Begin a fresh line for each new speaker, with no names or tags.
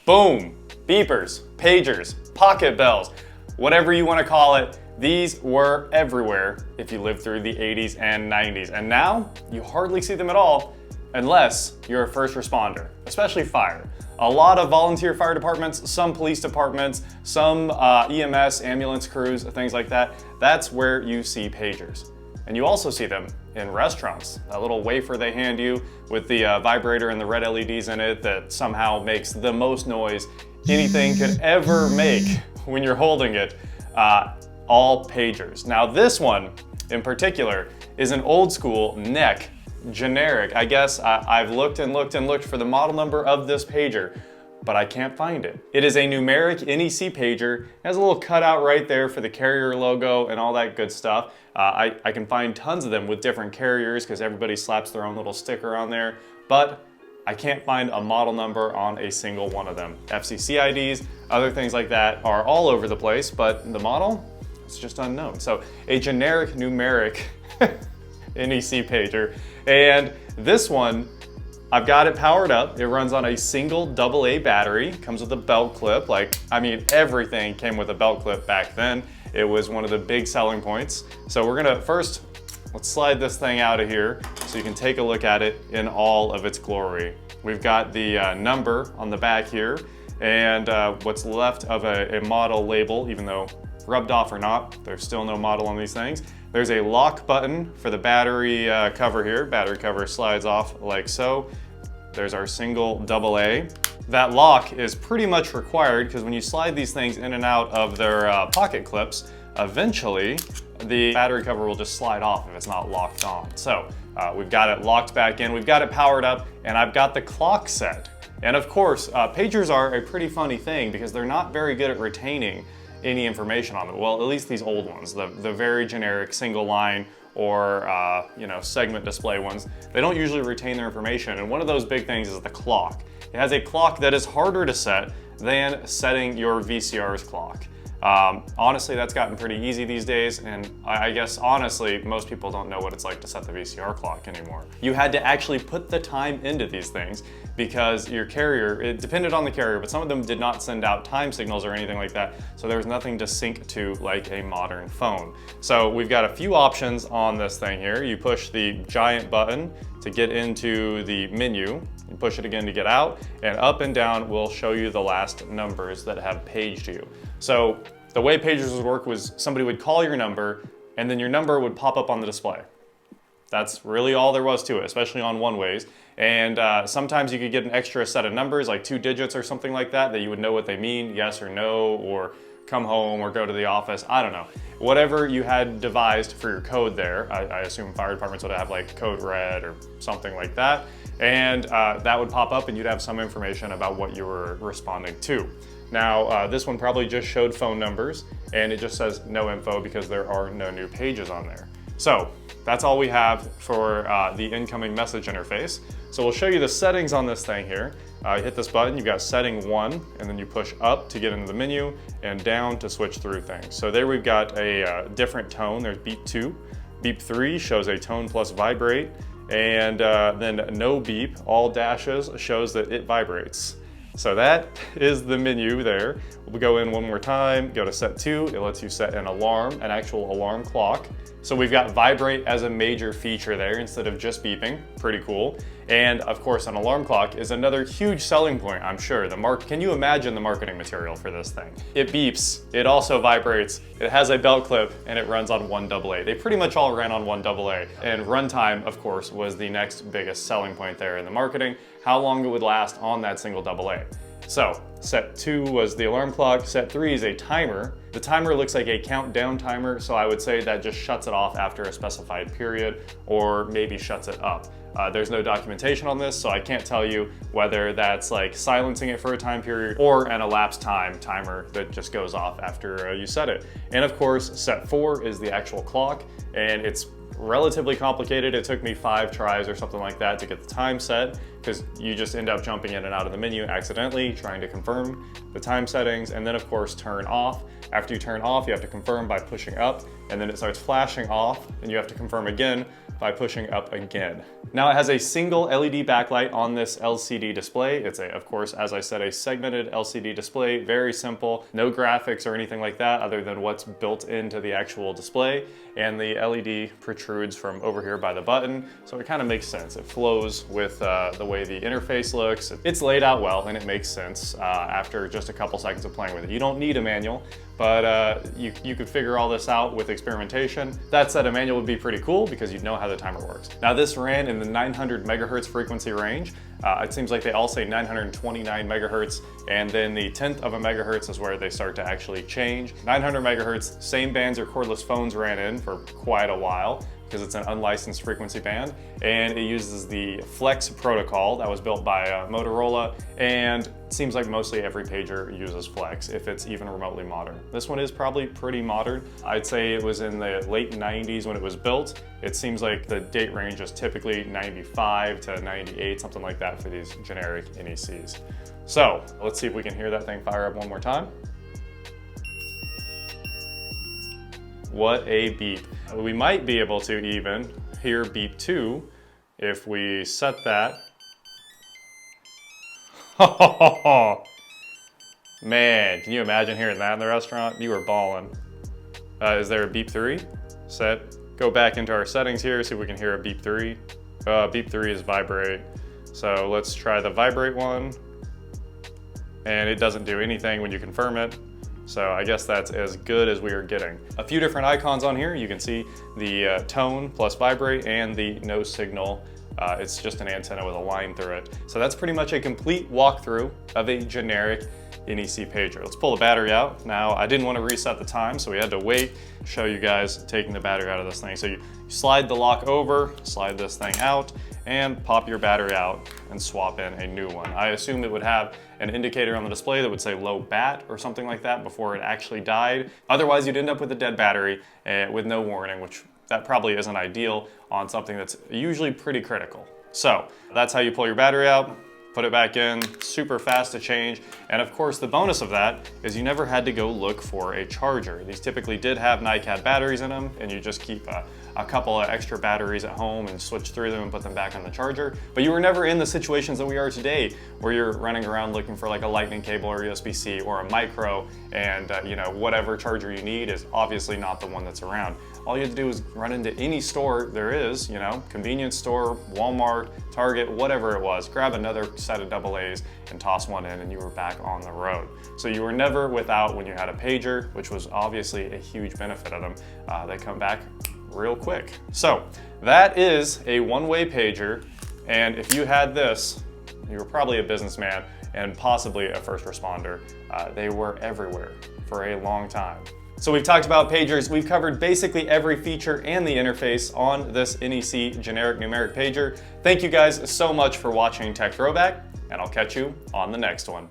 Boom! Beepers, pagers, pocket bells, whatever you want to call it, these were everywhere if you lived through the 80s and 90s. And now, you hardly see them at all unless you're a first responder, especially fire. A lot of volunteer fire departments, some police departments, some EMS, ambulance crews, things like that. That's where you see pagers. And you also see them in restaurants. That little wafer they hand you with the vibrator and the red LEDs in it that somehow makes the most noise anything could ever make when you're holding it. All pagers. Now this one in particular is an old school NEC generic. I guess I've looked and looked and looked for the model number of this pager, but I can't find it. It is a numeric NEC pager. It has a little cutout right there for the carrier logo and all that good stuff. I can find tons of them with different carriers because everybody slaps their own little sticker on there, but I can't find a model number on a single one of them. FCC IDs, other things like that are all over the place, but the model, it's just unknown. So a generic numeric NEC pager. And this one, I've got it powered up. It runs on a single AA battery, comes with a belt clip. Everything came with a belt clip back then. It was one of the big selling points. So we're gonna first, let's slide this thing out of here so you can take a look at it in all of its glory. We've got the number on the back here and what's left of a model label, even though rubbed off or not, there's still no model on these things. There's a lock button for the battery cover here. Battery cover slides off like so. There's our single AA. That lock is pretty much required because when you slide these things in and out of their pocket clips, eventually the battery cover will just slide off if it's not locked on. So we've got it locked back in, we've got it powered up, and I've got the clock set. And of course, pagers are a pretty funny thing because they're not very good at retaining any information on them. Well, at least these old ones, the very generic single line or segment display ones, they don't usually retain their information. And one of those big things is the clock. It has a clock that is harder to set than setting your VCR's clock. Honestly, that's gotten pretty easy these days, and I guess honestly, most people don't know what it's like to set the VCR clock anymore. You had to actually put the time into these things because your carrier, it depended on the carrier, but some of them did not send out time signals or anything like that, so there was nothing to sync to like a modern phone. So we've got a few options on this thing here. You push the giant button to get into the menu, you push it again to get out, and up and down will show you the last numbers that have paged you. So the way pagers would work was somebody would call your number and then your number would pop up on the display. That's really all there was to it, especially on one-ways. And sometimes you could get an extra set of numbers, like 2 digits or something like that, that you would know what they mean, yes or no, or come home or go to the office, I don't know. Whatever you had devised for your code there, I assume fire departments would have like code red or something like that. And that would pop up and you'd have some information about what you were responding to. Now, this one probably just showed phone numbers and it just says no info because there are no new pages on there. So that's all we have for the incoming message interface. So we'll show you the settings on this thing here. You hit this button, you've got setting 1, and then you push up to get into the menu and down to switch through things. So there we've got a different tone. There's beep 2. Beep 3 shows a tone plus vibrate. And then no beep, all dashes, shows that it vibrates. So that is the menu there. We'll go in one more time, go to set 2. It lets you set an alarm, an actual alarm clock. So we've got vibrate as a major feature there instead of just beeping, pretty cool. And of course, an alarm clock is another huge selling point, I'm sure. Can you imagine the marketing material for this thing? It beeps, it also vibrates, it has a belt clip, and it runs on 1 AA. They pretty much all ran on 1 AA. And runtime, of course, was the next biggest selling point there in the marketing, how long it would last on that single AA. So set 2 was the alarm clock, set 3 is a timer. The timer looks like a countdown timer, so I would say that just shuts it off after a specified period or maybe shuts it up. There's no documentation on this, so I can't tell you whether that's like silencing it for a time period or an elapsed time timer that just goes off after you set it. And of course, set 4 is the actual clock, and it's relatively complicated. It took me 5 tries or something like that to get the time set because you just end up jumping in and out of the menu accidentally, trying to confirm the time settings, and then of course turn off. After you turn off, you have to confirm by pushing up, and then it starts flashing off, and you have to confirm again by pushing up again. Now it has a single LED backlight on this LCD display. It's of course, as I said, a segmented LCD display, very simple, no graphics or anything like that other than what's built into the actual display. And the LED protrudes from over here by the button, so it kind of makes sense. It flows with the way the interface looks. It's laid out well and it makes sense after just a couple seconds of playing with it. You don't need a manual, but you could figure all this out with experimentation. That said, a manual would be pretty cool because you'd know how the timer works. Now this ran in the 900 megahertz frequency range. It seems like they all say 929 megahertz, and then the 1/10 of a megahertz is where they start to actually change. 900 megahertz, same bands your cordless phones ran in for quite a while, because it's an unlicensed frequency band, and it uses the Flex protocol that was built by Motorola, and it seems like mostly every pager uses Flex, if it's even remotely modern. This one is probably pretty modern. I'd say it was in the late 90s when it was built. It seems like the date range is typically 95 to 98, something like that for these generic NECs. So let's see if we can hear that thing fire up one more time. What a beep. We might be able to even hear beep 2 if we set that. Man, can you imagine hearing that in the restaurant? You were balling. Is there a beep 3? Set. Go back into our settings here, see if we can hear a beep 3. Beep 3 is vibrate. So let's try the vibrate one. And it doesn't do anything when you confirm it. So I guess that's as good as we are getting. A few different icons on here. You can see the tone plus vibrate and the no signal. It's just an antenna with a line through it. So that's pretty much a complete walkthrough of a generic NEC pager. Let's pull the battery out. Now I didn't want to reset the time, so we had to wait, show you guys taking the battery out of this thing. So you slide the lock over, slide this thing out, and pop your battery out and swap in a new one. I assume it would have an indicator on the display that would say low bat or something like that before it actually died. Otherwise you'd end up with a dead battery with no warning, which that probably isn't ideal on something that's usually pretty critical. So that's how you pull your battery out, put it back in, super fast to change. And of course the bonus of that is you never had to go look for a charger. These typically did have NiCad batteries in them, and you just keep a couple of extra batteries at home and switch through them and put them back on the charger. But you were never in the situations that we are today where you're running around looking for like a lightning cable or USB-C or a micro, and you know, whatever charger you need is obviously not the one that's around. All you have to do is run into any store there is, you know, convenience store, Walmart, Target, whatever it was, grab another set of AA's and toss one in, and you were back on the road. So you were never without when you had a pager, which was obviously a huge benefit of them. They come back real quick. So that is a one-way pager, and if you had this, you were probably a businessman and possibly a first responder. They were everywhere for a long time. So we've talked about pagers. We've covered basically every feature and the interface on this NEC generic numeric pager. Thank you guys so much for watching Tech Throwback, and I'll catch you on the next one.